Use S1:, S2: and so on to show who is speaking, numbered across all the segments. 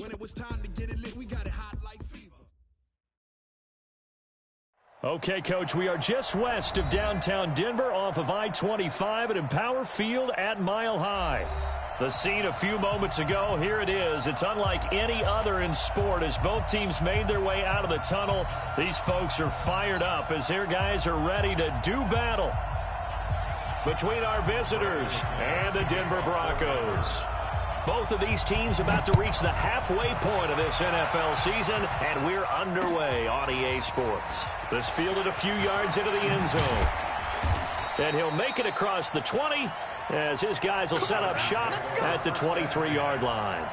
S1: When it was time to get it lit, we got it hot like fever.
S2: Okay, Coach, we are just west of downtown Denver off of I-25 at Empower Field at Mile High. The scene a few moments ago, here it is. It's unlike any other in sport as both teams made their way out of the tunnel. These folks are fired up as their guys are ready to do battle between our visitors and the Denver Broncos. Both of these teams about to reach the halfway point of this NFL season, and we're underway on EA Sports. This fielded a few yards into the end zone. And he'll make it across the 20 as his guys will set up shop at the 23-yard line.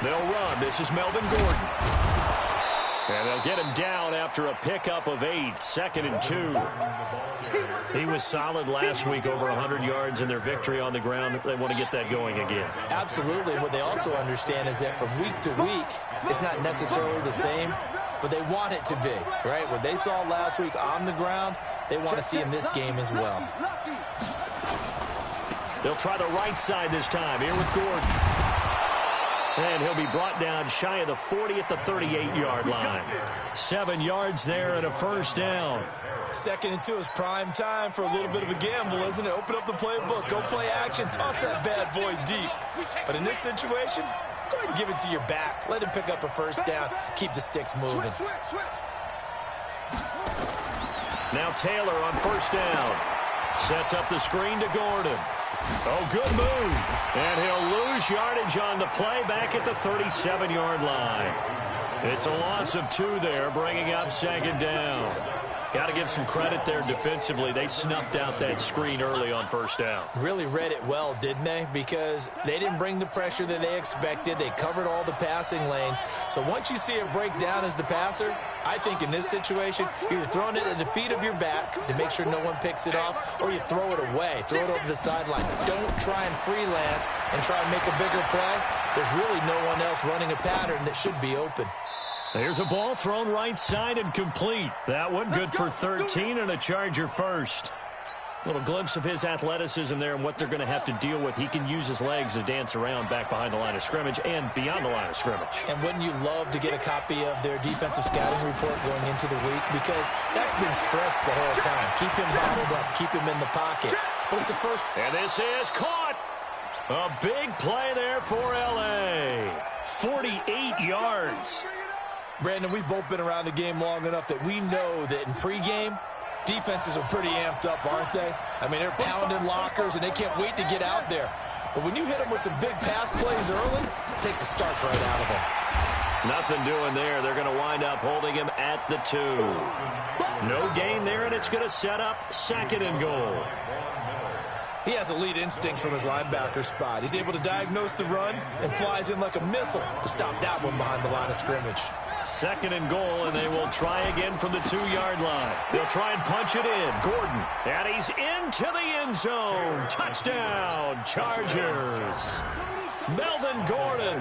S2: They'll run. This is Melvin Gordon. And they'll get him down after a pickup of 8, 2nd and 2. He was solid last week, over 100 yards in their victory on the ground. They want to get that going again.
S3: Absolutely. What they also understand is that from week to week, it's not necessarily the same, but they want it to be, right? What they saw last week on the ground, they want to see in this game as well.
S2: They'll try the right side this time. Here with Gordon. And he'll be brought down shy of the 40 at the 38-yard line. 7 yards there and a first down.
S3: 2nd and 2 is prime time for a little bit of a gamble, isn't it? Open up the playbook, go play action, toss that bad boy deep. But in this situation, go ahead and give it to your back. Let him pick up a first down. Keep the sticks moving.
S2: Now Taylor on first down. Sets up the screen to Gordon. Oh, good move. And he'll lose yardage on the play back at the 37-yard line. It's a loss of 2 there, bringing up 2nd down. Got to give some credit there defensively. They snuffed out that screen early on first down.
S3: Really read it well, didn't they? Because they didn't bring the pressure that they expected. They covered all the passing lanes. So once you see it break down as the passer, I think in this situation, you're either throwing it at the feet of your back to make sure no one picks it off, or you throw it away. Throw it over the sideline. Don't try and freelance and try and make a bigger play. There's really no one else running a pattern that should be open.
S2: There's a ball thrown right side and complete. That one good for 13 and a Charger first. Little glimpse of his athleticism there and what they're going to have to deal with. He can use his legs to dance around back behind the line of scrimmage and beyond the line of scrimmage.
S3: And wouldn't you love to get a copy of their defensive scouting report going into the week? Because that's been stressed the whole time. Keep him bottled up. Keep him in the pocket. But it's the first.
S2: And this is caught. A big play there for L.A. 48 yards.
S3: Brandon, we've both been around the game long enough that we know that in pregame, defenses are pretty amped up, aren't they? I mean, they're pounding lockers, and they can't wait to get out there. But when you hit them with some big pass plays early, it takes the starch right out of them.
S2: Nothing doing there. They're going to wind up holding him at the 2. No gain there, and it's going to set up 2nd and goal.
S3: He has elite instincts from his linebacker spot. He's able to diagnose the run and flies in like a missile to stop that one behind the line of scrimmage.
S2: 2nd and goal, and they will try again from the 2-yard line. They'll try and punch it in. Gordon, and he's into the end zone. Touchdown, Chargers. Melvin Gordon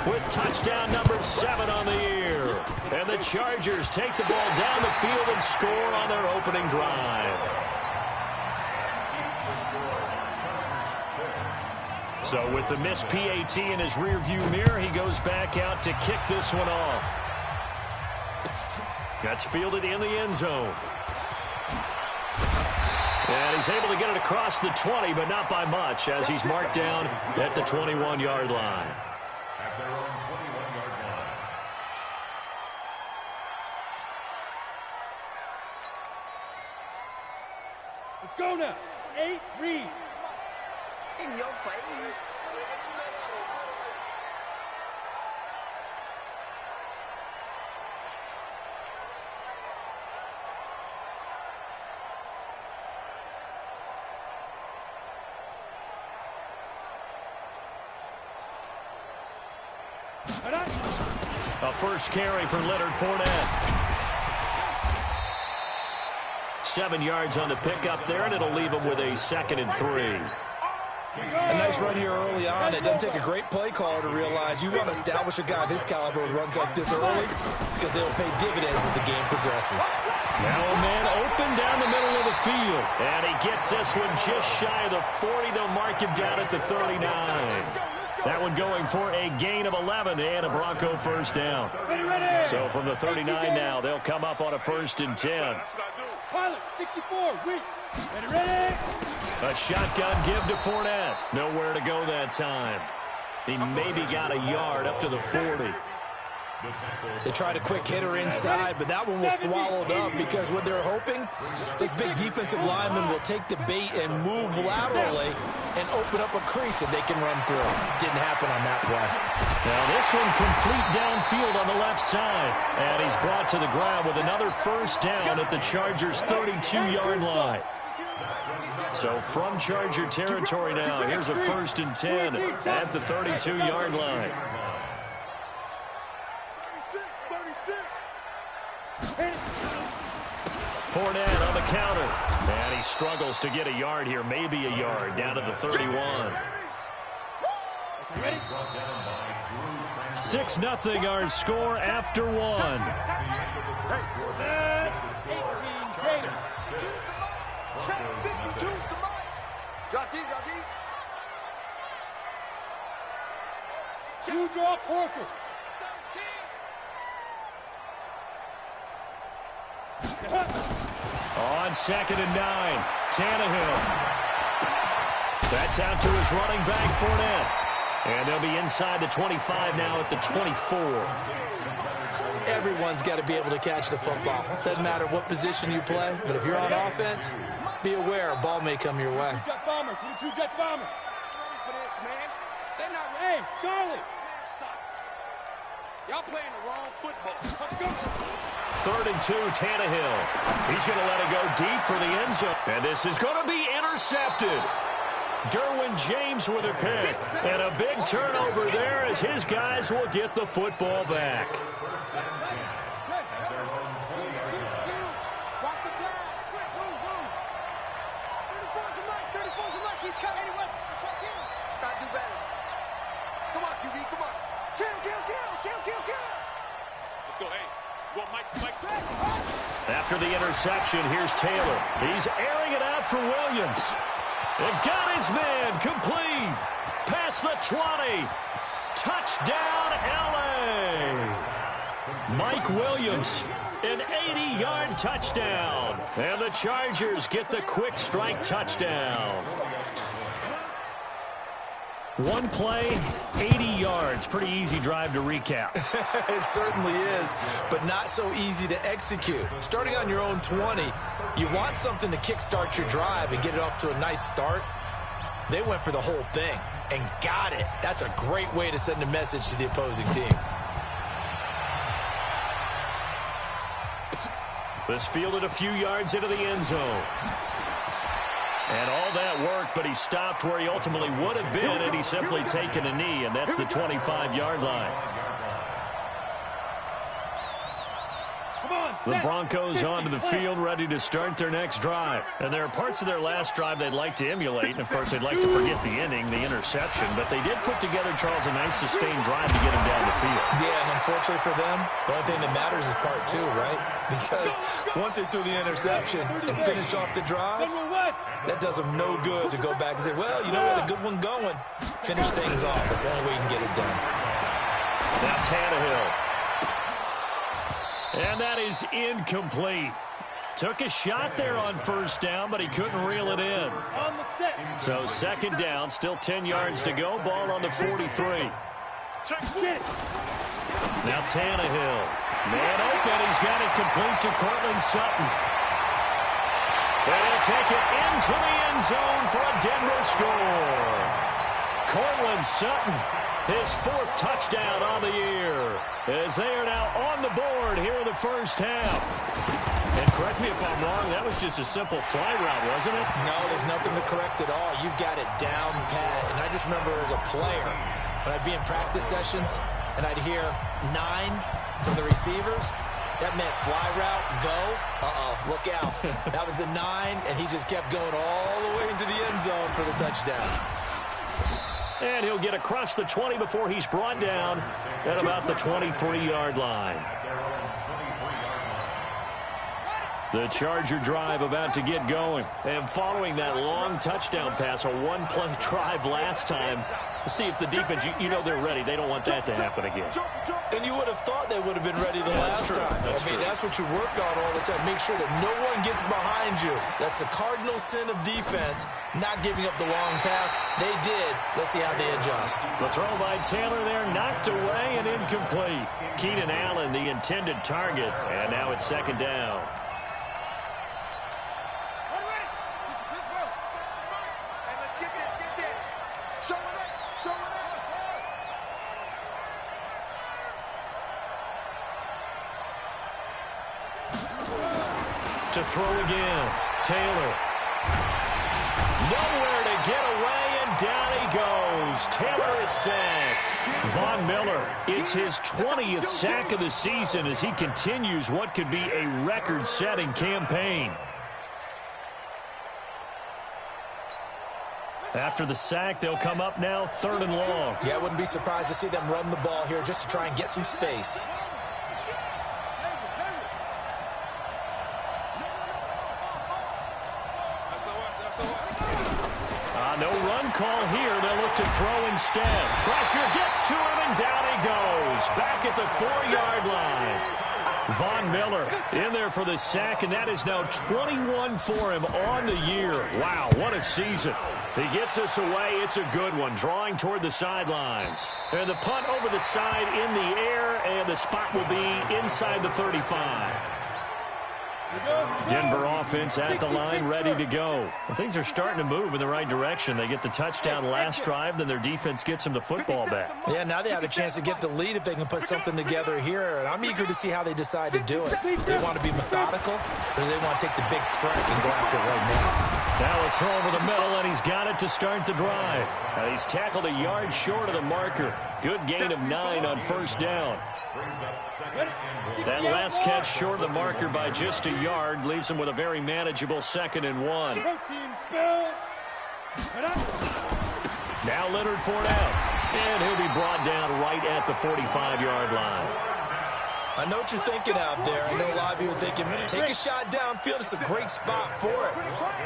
S2: with touchdown number 7 on the year. And the Chargers take the ball down the field and score on their opening drive. So with the missed PAT in his rearview mirror, he goes back out to kick this one off. That's fielded in the end zone. And he's able to get it across the 20, but not by much, as he's marked down at the 21-yard line.
S4: At their own 21-yard line.
S5: Let's go now. 8, read.
S6: In your face.
S2: A first carry for Leonard Fournette. 7 yards on the pickup there, and it'll leave him with a 2nd and 3.
S3: A nice run here early on. It doesn't take a great play caller to realize you want to establish a guy of his caliber with runs like this early because they'll pay dividends as the game progresses.
S2: Now a man open down the middle of the field. And he gets this one just shy of the 40. They'll mark him down at the 39. That one going for a gain of 11 and a Bronco first down. So from the 39 now, they'll come up on a 1st and 10.
S5: Pilot, 64, ready, ready.
S2: A shotgun give to Fournette. Nowhere to go that time. He maybe got a yard up to the 40.
S3: They tried a quick hitter inside, but that one was swallowed up because what they're hoping, those big defensive linemen will take the bait and move laterally and open up a crease that they can run through. Didn't happen on that play.
S2: Now this one complete downfield on the left side. And he's brought to the ground with another first down at the Chargers' 32-yard line. So from Charger territory now, here's a 1st and 10 at the 32-yard line. Fournette on the counter. And he struggles to get a yard here, maybe a yard, down to the 31. 6-0 our score after 1.
S5: 18 Raiders.
S6: Drop deep, drop deep.
S5: Two draw Porker.
S2: On 2nd and 9, Tannehill. That's out to his running back, Fournette. And they'll be inside the 25 now at the 24.
S3: Everyone's got to be able to catch the football. Doesn't matter what position you play, but if you're on offense, be aware a ball may come your way.
S5: Jet bomber, 22 jet bomber. Ready for this, man. They're not ready. Hey, Charlie. Y'all playing the wrong football. Let's go.
S2: 3rd and 2, Tannehill. He's going to let it go deep for the end zone. And this is going to be intercepted. Derwin James with a pick. And a big turnover there as his guys will get the football back. After the interception, here's Taylor. He's airing it out for Williams. And got his man complete. Past the 20. Touchdown, L.A. Mike Williams, an 80-yard touchdown. And the Chargers get the quick strike touchdown. One play, 80 yards. Pretty easy drive to recap.
S3: It certainly is, but not so easy to execute. Starting on your own 20, you want something to kickstart your drive and get it off to a nice start. They went for the whole thing and got it. That's a great way to send a message to the opposing team.
S2: This fielded a few yards into the end zone. And all that work, but he stopped where he ultimately would have been, and he's simply taken a knee, and that's the 25-yard line. The Broncos onto the field, ready to start their next drive. And there are parts of their last drive they'd like to emulate, and, of course, they'd like to forget the ending, the interception. But they did put together, Charles, a nice sustained drive to get him down the field.
S3: Yeah, and unfortunately for them, the only thing that matters is part 2, right? Because once they threw the interception and finished off the drive, that does them no good to go back and say, well, you know, we had a good one going. Finish things off. That's the only way you can get it done.
S2: Now Tannehill. And that is incomplete. Took a shot there on first down, but he couldn't reel it in. So 2nd down, still 10 yards to go. Ball on the 43. Now Tannehill. Man open. He's got it complete to Cortland Sutton. And he'll take it into the end zone for a Denver score. Cortland Sutton, his 4th touchdown on the year, as they are now on the board here in the first half. And correct me if I'm wrong, that was just a simple fly route, wasn't it?
S3: No, there's nothing to correct at all. You've got it down pat. And I just remember as a player, when I'd be in practice sessions and I'd hear 9 from the receivers, That meant fly route, go. Look out. That was the 9, and he just kept going all the way into the end zone for the touchdown.
S2: And he'll get across the 20 before he's brought down at about the 23-yard line. The Charger drive about to get going. And following that long touchdown pass, a one-play drive last time, see if the defense, you know they're ready. They don't want that to happen again.
S3: And you would have thought they would have been ready the last time. That's what you work on all the time. Make sure that no one gets behind you. That's the cardinal sin of defense, not giving up the long pass. They did. Let's see how they adjust.
S2: The throw by Taylor there, knocked away and incomplete. Keenan Allen, the intended target, and now it's second down. To throw again, Taylor. Nowhere to get away, and down he goes. Taylor is sacked. Von Miller, it's his 20th sack of the season as he continues what could be a record-setting campaign. After the sack, they'll come up now 3rd and long.
S3: Yeah, I wouldn't be surprised to see them run the ball here just to try and get some space.
S2: No run call here. They'll look to throw instead. Pressure gets to him, and down he goes. Back at the 4-yard line. Von Miller in there for the sack, and that is now 21 for him on the year. Wow, what a season. He gets us away. It's a good one, drawing toward the sidelines. And the punt over the side in the air, and the spot will be inside the 35. Denver offense at the line, ready to go. And things are starting to move in the right direction. They get the touchdown last drive, then their defense gets them the football back.
S3: Yeah, now they have a chance to get the lead if they can put something together here. And I'm eager to see how they decide to do it. They want to be methodical, or they want to take the big strike and go after it right now.
S2: Now a throw over the middle, and he's got it to start the drive. He's tackled a yard short of the marker. Good gain of 9 on first down. That last catch short of the marker by just a yard leaves him with a very manageable 2nd and 1. Now Leonard Fournette, and he'll be brought down right at the 45-yard line.
S3: I know what you're thinking out there. I know a lot of you are thinking, take a shot downfield. It's a great spot for it.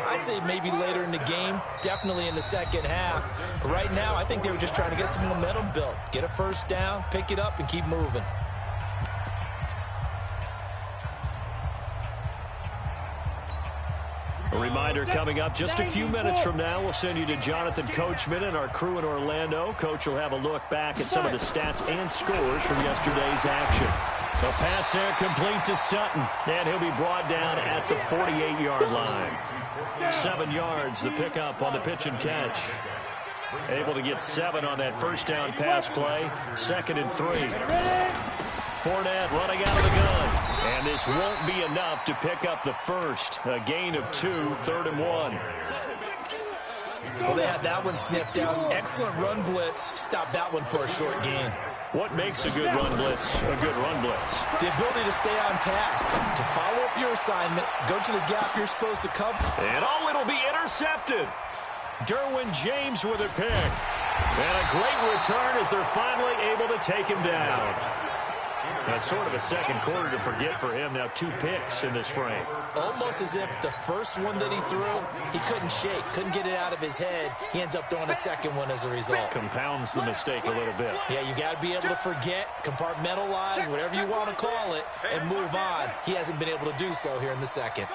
S3: I'd say maybe later in the game, definitely in the second half. But right now, I think they were just trying to get some momentum built. Get a first down, pick it up, and keep moving.
S2: A reminder coming up just a few minutes from now. We'll send you to Jonathan Coachman and our crew in Orlando. Coach will have a look back at some of the stats and scores from yesterday's action. The pass there complete to Sutton, and he'll be brought down at the 48-yard line. 7 yards, the pickup on the pitch and catch. Able to get 7 on that first down pass play. 2nd and 3. Fournette running out of the gun. And this won't be enough to pick up the first. A gain of 2, 3rd and 1.
S3: Well, they had that one sniffed out. Excellent run blitz. Stop that one for a short gain.
S2: What makes a good run blitz a good run blitz?
S3: The ability to stay on task, to follow up your assignment, go to the gap you're supposed to cover.
S2: And it'll be intercepted. Derwin James with a pick. And a great return as they're finally able to take him down. That's sort of a second quarter to forget for him. Now 2 picks in this frame.
S3: Almost as if the first one that he threw, he couldn't shake, couldn't get it out of his head. He ends up throwing a second one as a result.
S2: Compounds the mistake a little bit.
S3: Yeah, you got to be able to forget, compartmentalize, whatever you want to call it, and move on. He hasn't been able to do so here in the second.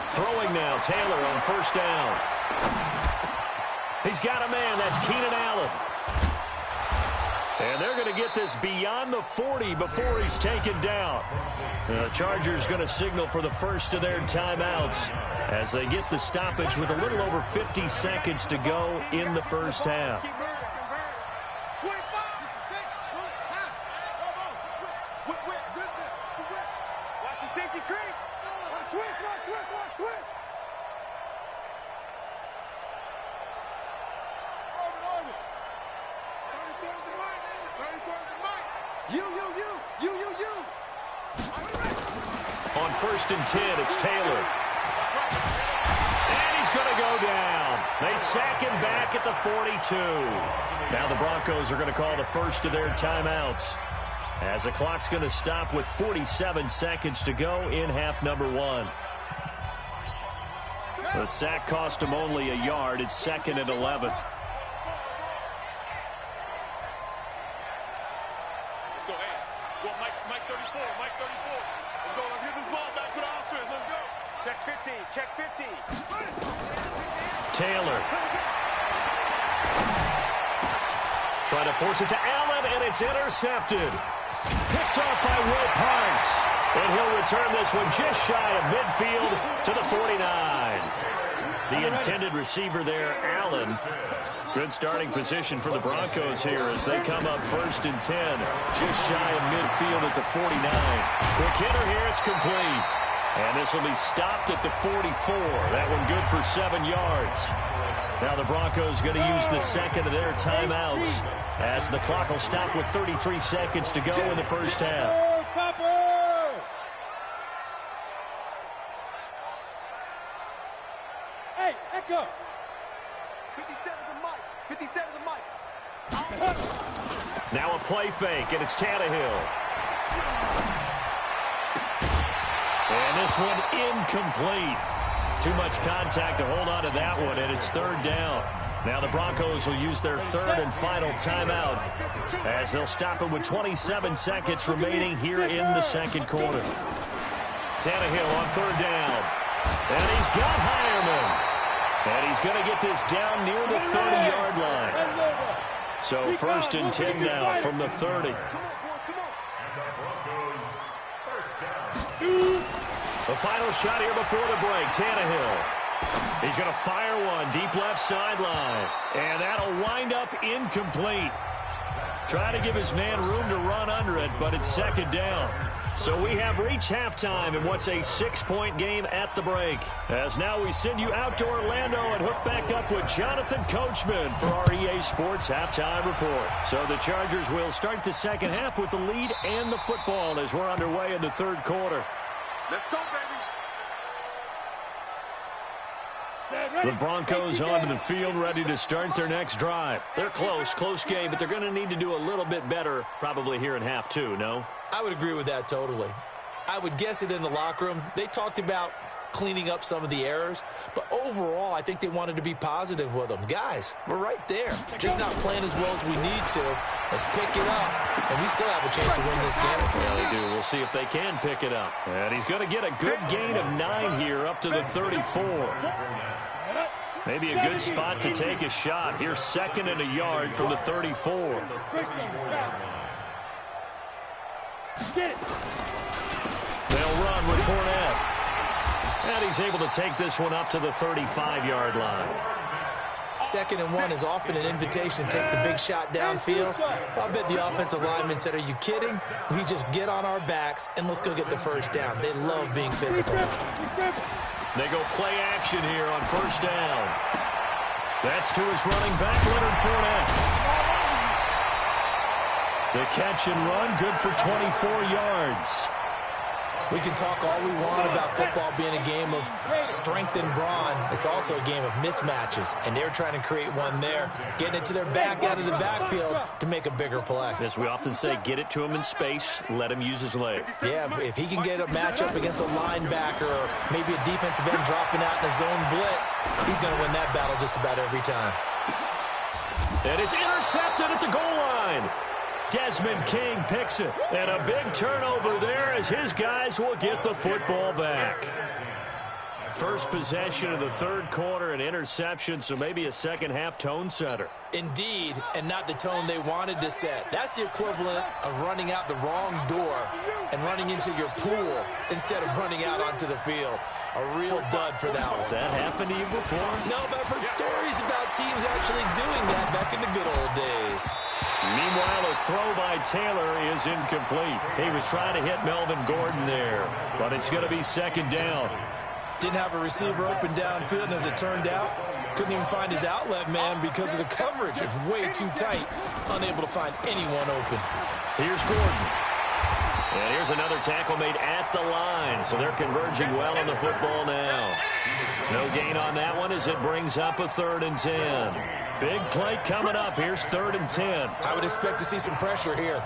S2: Throwing now, Taylor on first down. He's got a man, that's Keenan Allen. And they're going to get this beyond the 40 before he's taken down. The Chargers going to signal for the first of their timeouts as they get the stoppage with a little over 50 seconds to go in the first half.
S6: You.
S2: On 1st and 10, it's Taylor. And he's going to go down. They sack him back at the 42. Now the Broncos are going to call the first of their timeouts, as the clock's going to stop with 47 seconds to go in half number 1. The sack cost him only a yard. It's 2nd and 11.
S7: Let's go, hey. Go, Mike 34, Mike 34. Let's go, let's get this ball back to the offense. Let's go.
S5: Check 50.
S2: Taylor. Trying to force it to Allen, and it's intercepted. Picked off by Will Parks. And he'll return this one just shy of midfield to the 49. The intended receiver there, Allen. Good starting position for the Broncos here as they come up 1st and 10. Just shy of midfield at the 49. Quick hitter here, it's complete. And this will be stopped at the 44. That one good for 7 yards. Now the Broncos going to use the second of their timeouts as the clock will stop with 33 seconds to go in the first half.
S5: Hey, Echo.
S6: 57's a Mike.
S2: Now a play fake, and it's Tannehill. And this one incomplete. Too much contact to hold on to that one, and it's 3rd down. Now the Broncos will use their 3rd and final timeout as they'll stop it with 27 seconds remaining here in the 2nd quarter. Tannehill on 3rd down. And he's got Hireman. And he's going to get this down near the 30-yard line. So 1st and 10 now from the 30. The final shot here before the break, Tannehill. He's going to fire one deep left sideline. And that'll wind up incomplete. Try to give his man room to run under it, but it's 2nd down. So we have reached halftime in what's a 6-point game at the break. As now we send you out to Orlando and hook back up with Jonathan Coachman for our EA Sports Halftime Report. So the Chargers will start the second half with the lead and the football as we're underway in the 3rd quarter.
S7: Let's go, baby.
S2: The Broncos onto the field, ready to start their next drive. They're close game, but they're going to need to do a little bit better probably here in half 2, no?
S3: I would agree with that totally. I would guess it in the locker room. They talked about cleaning up some of the errors, but overall, I think they wanted to be positive with them. Guys, we're right there. Just not playing as well as we need to. Let's pick it up, and we still have a chance to win this game.
S2: Yeah, we do. We'll see if they can pick it up. And he's going to get a good gain of 9 here up to the 34. Maybe a good spot to take a shot. Here's 2nd and a yard from the 34. They'll run with Fournette. And he's able to take this one up to the 35-yard line.
S3: 2nd and 1 is often an invitation to take the big shot downfield. I'll bet the offensive linemen said, are you kidding? We just get on our backs and let's go get the first down. They love being physical.
S2: They go play action here on 1st down. That's to his running back, Leonard Fournette. The catch and run, good for 24 yards.
S3: We can talk all we want about football being a game of strength and brawn. It's also a game of mismatches, and they're trying to create one there, getting it to their back out of the backfield to make a bigger play.
S2: As we often say, get it to him in space, let him use his leg.
S3: Yeah, if he can get a matchup against a linebacker or maybe a defensive end dropping out in a zone blitz, he's going to win that battle just about every time.
S2: And it's intercepted at the goal line. Desmond King picks it. And a big turnover there as his guys will get the football back. First possession of the 3rd quarter, an interception, so maybe a second half tone setter.
S3: Indeed, and not the tone they wanted to set. That's the equivalent of running out the wrong door and running into your pool instead of running out onto the field. A real dud for that one.
S2: Has that happened to you before?
S3: No, but I've heard stories about teams actually doing that back in the good old days.
S2: Meanwhile, a throw by Taylor is incomplete. He was trying to hit Melvin Gordon there, but it's going to be 2nd down.
S3: Didn't have a receiver open downfield, and as it turned out, Couldn't even find his outlet man because of the coverage. It's way too tight. Unable to find anyone open.
S2: Here's Gordon. And here's another tackle made at the line. So they're converging well on the football now. No gain on that one as it brings up a 3rd and 10. Big play coming up. Here's 3rd and 10.
S3: I would expect to see some pressure here.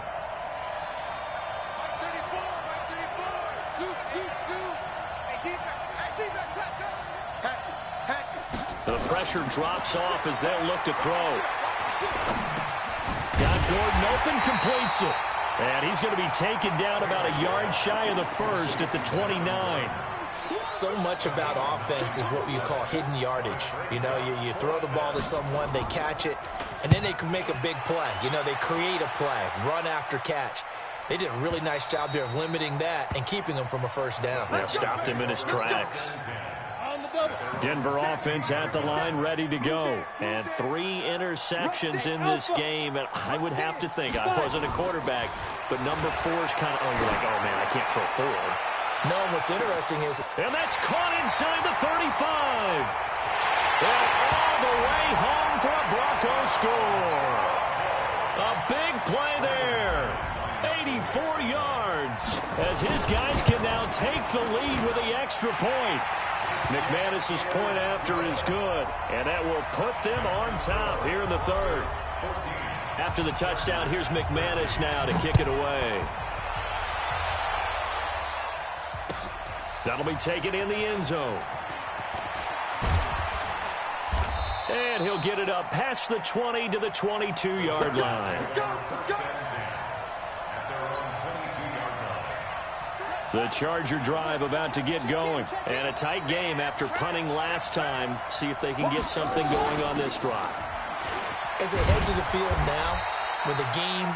S2: The pressure drops off as they'll look to throw. Got Gordon open, completes it. And he's going to be taken down about a yard shy of the first at the 29.
S3: So much about offense is what you call hidden yardage. You know, you throw the ball to someone, they catch it, and then they can make a big play. You know, they create a play, run after catch. They did a really nice job there of limiting that and keeping him from a first down.
S2: They stopped him in his tracks. Denver offense at the line, ready to go. And 3 interceptions in this game. And I would have to think, I wasn't a quarterback, but number 4 is kind of, you're like, oh, man, I can't throw 4.
S3: No, and what's interesting is...
S2: And that's caught inside the 35. And all the way home for a Bronco score. A big play there. 84 yards. As his guys can now take the lead with the extra point. McManus's point after is good, and that will put them on top here in the 3rd. After the touchdown, here's McManus now to kick it away. That'll be taken in the end zone. And he'll get it up past the 20 to the 22-yard line. The Charger drive about to get going. And a tight game after punting last time. See if they can get something going on this drive.
S3: As they head to the field now, with the game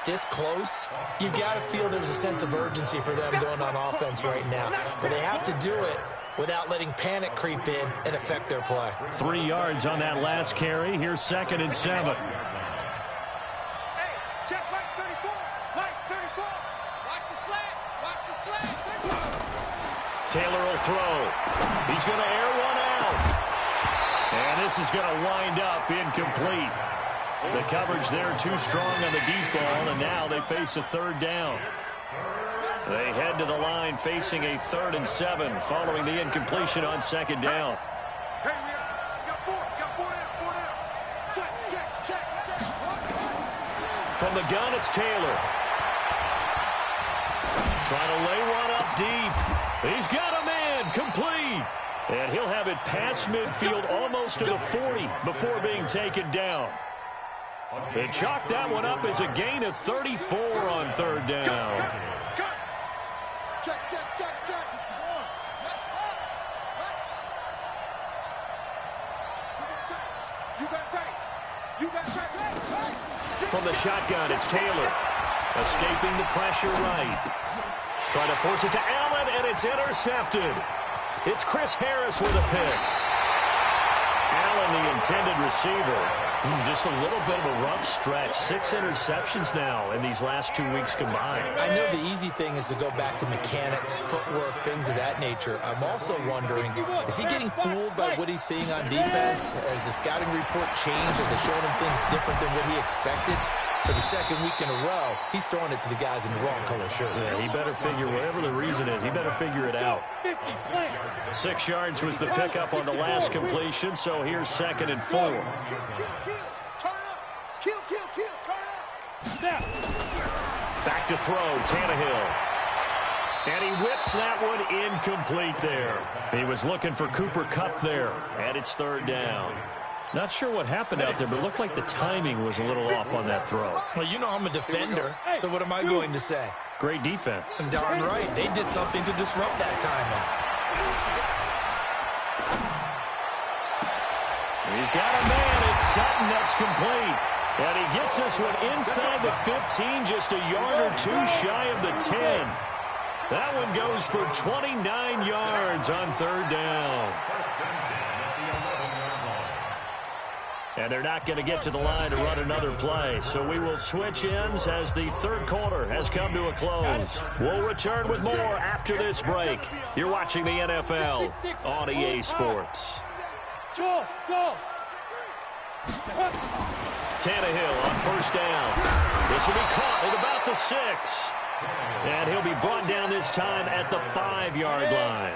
S3: this close, you've got to feel there's a sense of urgency for them going on offense right now. But they have to do it without letting panic creep in and affect their play.
S2: 3 yards on that last carry. Here's 2nd and 7. Taylor will throw. He's going to air one out. And this is going to wind up incomplete. The coverage there too strong on the deep ball, and now they face a 3rd down. They head to the line facing a 3rd and 7 following the incompletion on 2nd down.
S6: Hey, we got 4 down. Check.
S2: From the gun, it's Taylor. Trying to lay one up deep. He's got a man, complete. And he'll have it past midfield almost to the 40 before being taken down. They chalk that one up as a gain of 34 on 3rd down.
S6: Check. You got tape.
S2: From the shotgun, it's Taylor. Escaping the pressure right. Trying to force it to Allen, and it's intercepted. It's Chris Harris with a pick. Allen, the intended receiver. Just a little bit of a rough stretch. 6 interceptions now in these last 2 weeks combined.
S3: I know the easy thing is to go back to mechanics, footwork, things of that nature. I'm also wondering, is he getting fooled by what he's seeing on defense? Has the scouting report changed? Are they showing him things different than what he expected? For the 2nd week in a row, he's throwing it to the guys in the wrong color shirts.
S2: Yeah, he better figure, whatever the reason is, he better figure it out. 6 yards was the pickup on the last completion, so here's 2nd and 4.
S6: Turn up. Kill, turn up.
S2: Back to throw, Tannehill. And he whips that one incomplete there. He was looking for Cooper Kupp there, and it's 3rd down. Not sure what happened out there, but it looked like the timing was a little off on that throw.
S3: Well, you know I'm a defender, so what am I going to say?
S2: Great defense.
S3: Darn right. They did something to disrupt that timing.
S2: He's got a man. It's Sutton that's complete. And he gets this one inside the 15, just a yard or 2 shy of the 10. That one goes for 29 yards on 3rd down. And they're not going to get to the line to run another play. So we will switch ends as the 3rd quarter has come to a close. We'll return with more after this break. You're watching the NFL on EA Sports.
S5: Go.
S2: Tannehill on first down. This will be caught at about the 6. And he'll be brought down this time at the 5-yard line.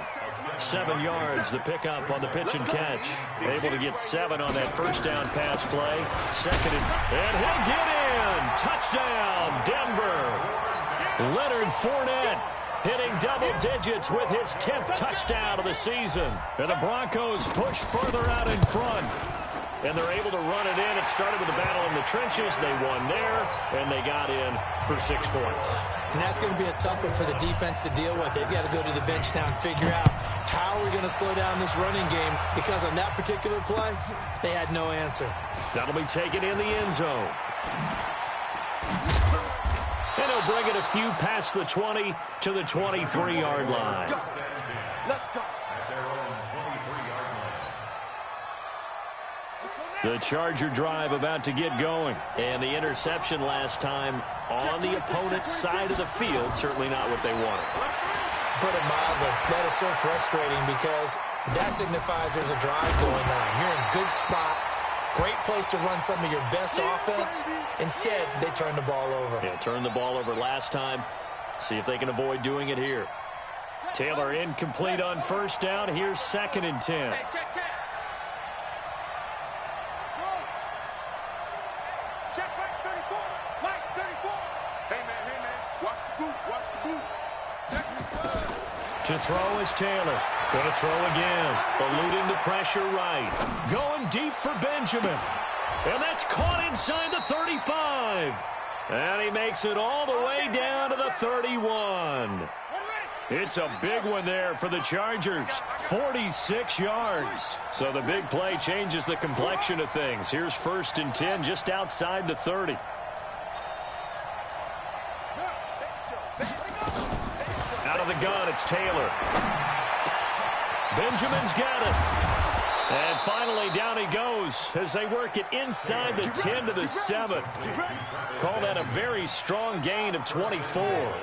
S2: 7 yards, the pickup on the pitch and catch. Able to get 7 on that first down pass play. Second and he'll get in. Touchdown, Denver. Leonard Fournette hitting double digits with his 10th touchdown of the season. And the Broncos push further out in front. And they're able to run it in. It started with a battle in the trenches. They won there, and they got in for 6 points.
S3: And that's going to be a tough one for the defense to deal with. They've got to go to the bench now and figure out how we're going to slow down this running game, because on that particular play, they had no answer.
S2: That'll be taken in the end zone. And he'll bring it a few past the 20 to the 23-yard line.
S6: Let's go.
S2: The Charger drive about to get going. And the interception last time on the opponent's side of the field, certainly not what they wanted.
S3: Put it mildly, that is so frustrating, because that signifies there's a drive going on. You're in a good spot, great place to run some of your best offense. Instead, they turn the ball over.
S2: Yeah, turned the ball over last time. See if they can avoid doing it here. Taylor incomplete on first down. Here's 2nd and 10. To throw is Taylor. Going to throw again. Eluding the pressure right. Going deep for Benjamin. And that's caught inside the 35. And he makes it all the way down to the 31. It's a big one there for the Chargers. 46 yards. So the big play changes the complexion of things. Here's 1st and 10 just outside the 30. Out of the gun, it's Taylor. Benjamin's got it. And finally, down he goes as they work it inside the 10 to the 7. Call that a very strong gain of 24.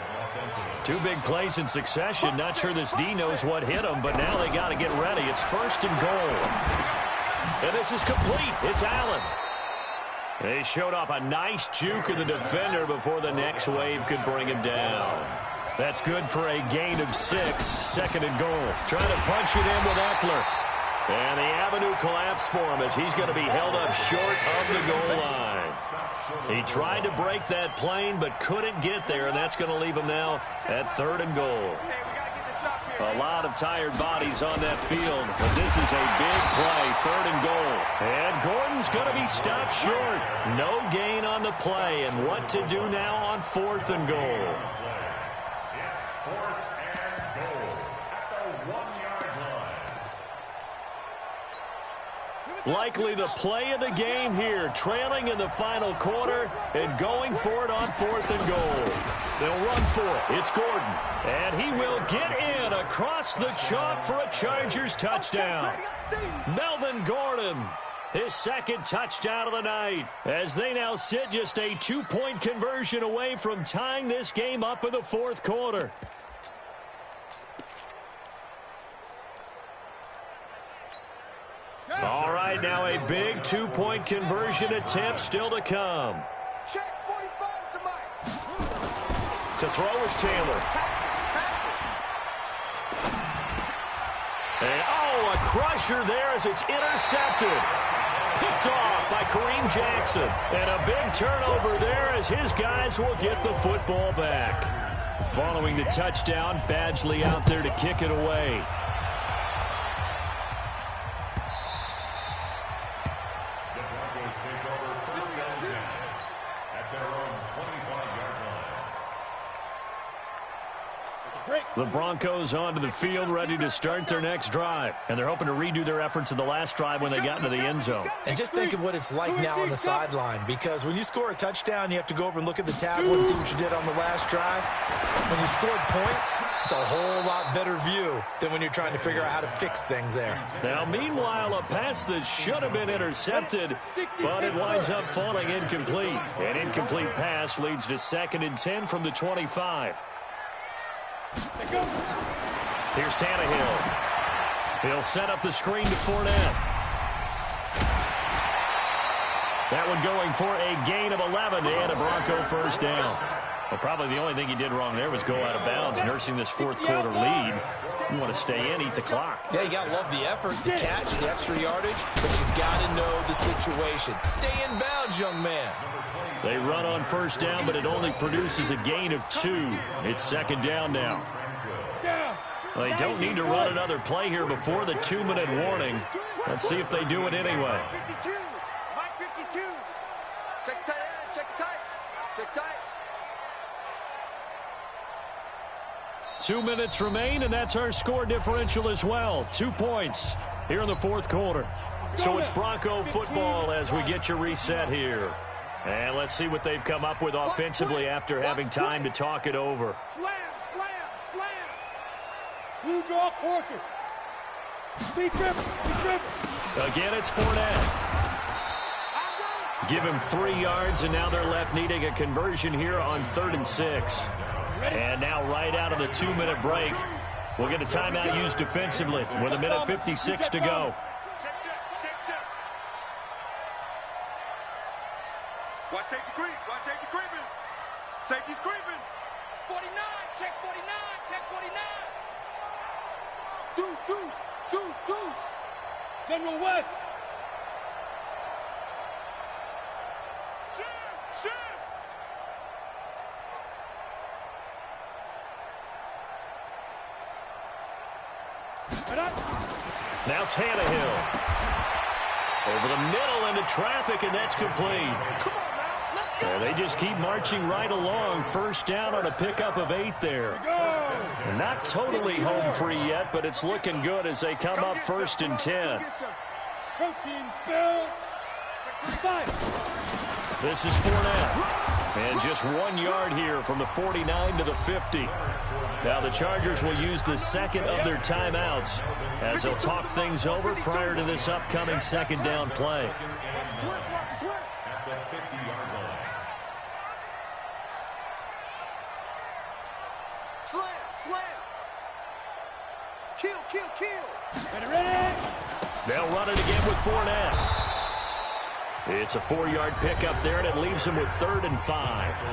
S2: 2 big plays in succession. Not sure this D knows what hit him, but now they got to get ready. It's 1st and goal. And this is complete. It's Allen. They showed off a nice juke of the defender before the next wave could bring him down. That's good for a gain of 6. 2nd and goal. Trying to punch it in with Eckler. And the avenue collapsed for him as he's going to be held up short of the goal line. He tried to break that plane but couldn't get there, and that's going to leave him now at 3rd and goal. A lot of tired bodies on that field, but this is a big play, 3rd and goal. And Gordon's going to be stopped short. No gain on the play, and what to do now on 4th and goal. Likely the play of the game here, trailing in the final quarter and going for it on 4th and goal. They'll run for it. It's Gordon. And he will get in across the chalk for a Chargers touchdown. Melvin Gordon, his 2nd touchdown of the night, as they now sit just a 2-point conversion away from tying this game up in the 4th quarter. All right, now a big 2-point conversion attempt still to come. To throw is Taylor. And, a crusher there as it's intercepted. Picked off by Kareem Jackson. And a big turnover there as his guys will get the football back. Following the touchdown, Badgley out there to kick it away. The Broncos onto the field, ready to start their next drive. And they're hoping to redo their efforts in the last drive when they got into the end zone.
S3: And just think of what it's like now on the sideline, because when you score a touchdown, you have to go over and look at the tablet and see what you did on the last drive. When you scored points, it's a whole lot better view than when you're trying to figure out how to fix things there.
S2: Now, meanwhile, a pass that should have been intercepted, but it winds up falling incomplete. An incomplete pass leads to 2nd and 10 from the 25. Here's Tannehill. He'll set up the screen to Fournette. That one going for a gain of 11 and a Bronco first down. Well, probably the only thing he did wrong there was go out of bounds, nursing this fourth quarter lead. You want to stay in, eat the clock.
S3: Yeah, you got to love the effort, the catch, the extra yardage, but you got to know the situation. Stay in bounds, young man.
S2: They run on first down, but it only produces a gain of 2. It's second down now. Well, they don't need to run another play here before the 2-minute warning. Let's see if they do it anyway.
S6: Mike 52. Check tight end, check tight. Check tight.
S2: 2 minutes remain, and that's our score differential as well. 2 points here in the fourth quarter. So it's Bronco football as we get you reset here. And let's see what they've come up with offensively after having time to talk it over.
S6: Slam, slam, slam.
S5: Blue draw quarters. Be driven, be driven.
S2: Again, it's Fournette. Give him 3 yards, and now they're left needing a conversion here on 3rd and 6. And now right out of the 2-minute break, we'll get a timeout used defensively with 1:56 to go.
S7: Watch safety creep. Watch safety creeping. Safety's creeping.
S5: 49, check 49, check 49.
S6: Deuce, deuce, deuce, deuce.
S5: General West.
S7: Shift, shift.
S2: Now Tannehill. Over the middle into traffic, and that's complete.
S6: Come on now, let's go.
S2: They just keep marching right along. First down on a pickup of 8 there. Not totally home free yet, but it's looking good as they come up 1st and 10.
S5: Protein spill. Five.
S2: This is Fournette. And just 1 yard here from the 49 to the 50. Now the Chargers will use the second of their timeouts as they'll talk things over prior to this upcoming second down play.
S6: Twist, watch the twist.
S4: At the 50-yard line.
S6: Slam, slam. Kill, kill, kill.
S5: Ready, ready.
S2: They'll run it again with Fournette. It's a 4-yard pickup there, and it leaves them with 3rd and 5.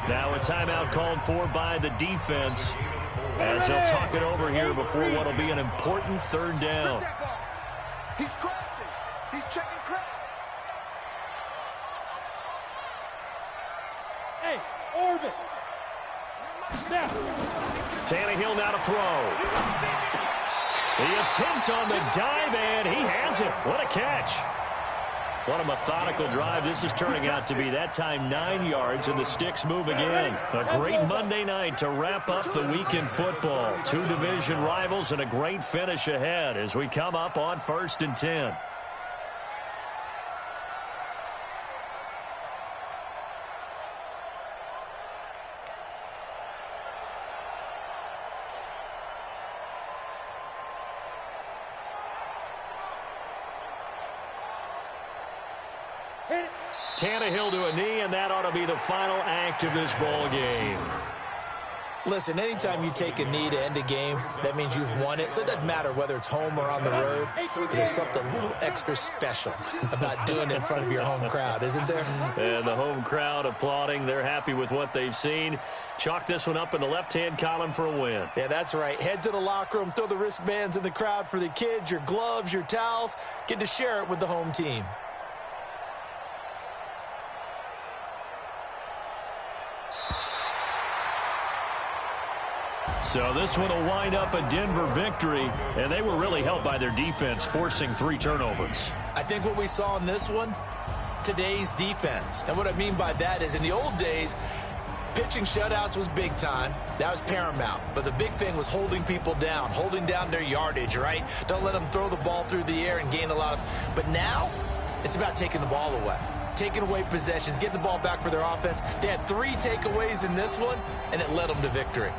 S2: Now a timeout called for by the defense as they'll talk it over here before what will be an important 3rd down.
S6: Shoot that ball. He's crashing. He's checking crash.
S5: Hey, orbit. Now.
S2: Tannehill now to throw. The attempt on the dive, and he has it. What a catch. What a methodical drive this is turning out to be. That time 9 yards, and the sticks move again. A great Monday night to wrap up the week in football. 2 division rivals and a great finish ahead as we come up on 1st and 10. Tannehill to a knee, and that ought to be the final act of this ball game.
S3: Listen, anytime you take a knee to end a game, that means you've won it. So it doesn't matter whether it's home or on the road. There's something a little extra special about doing it in front of your home crowd, isn't there?
S2: And the home crowd applauding. They're happy with what they've seen. Chalk this one up in the left-hand column for a win.
S3: Yeah, that's right. Head to the locker room, throw the wristbands in the crowd for the kids, your gloves, your towels. Get to share it with the home team.
S2: So this one will wind up a Denver victory, and they were really helped by their defense, forcing 3 turnovers.
S3: I think what we saw in this one, today's defense. And what I mean by that is in the old days, pitching shutouts was big time. That was paramount. But the big thing was holding people down, holding down their yardage, right? Don't let them throw the ball through the air and gain a lot of... But now, it's about taking the ball away. Taking away possessions, getting the ball back for their offense. They had 3 takeaways in this one, and it led them to victory.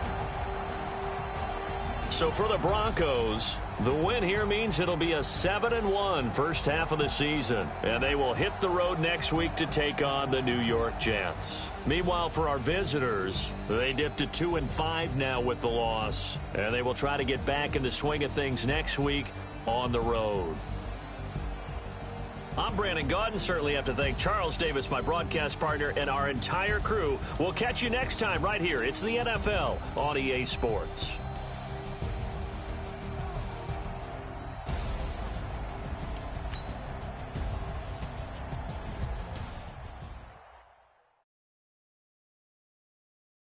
S2: So for the Broncos, the win here means it'll be a 7-1 first half of the season, and they will hit the road next week to take on the New York Jets. Meanwhile, for our visitors, they dipped to 2-5 now with the loss, and they will try to get back in the swing of things next week on the road. I'm Brandon Gaudin. Certainly have to thank Charles Davis, my broadcast partner, and our entire crew. We'll catch you next time right here. It's the NFL on EA Sports.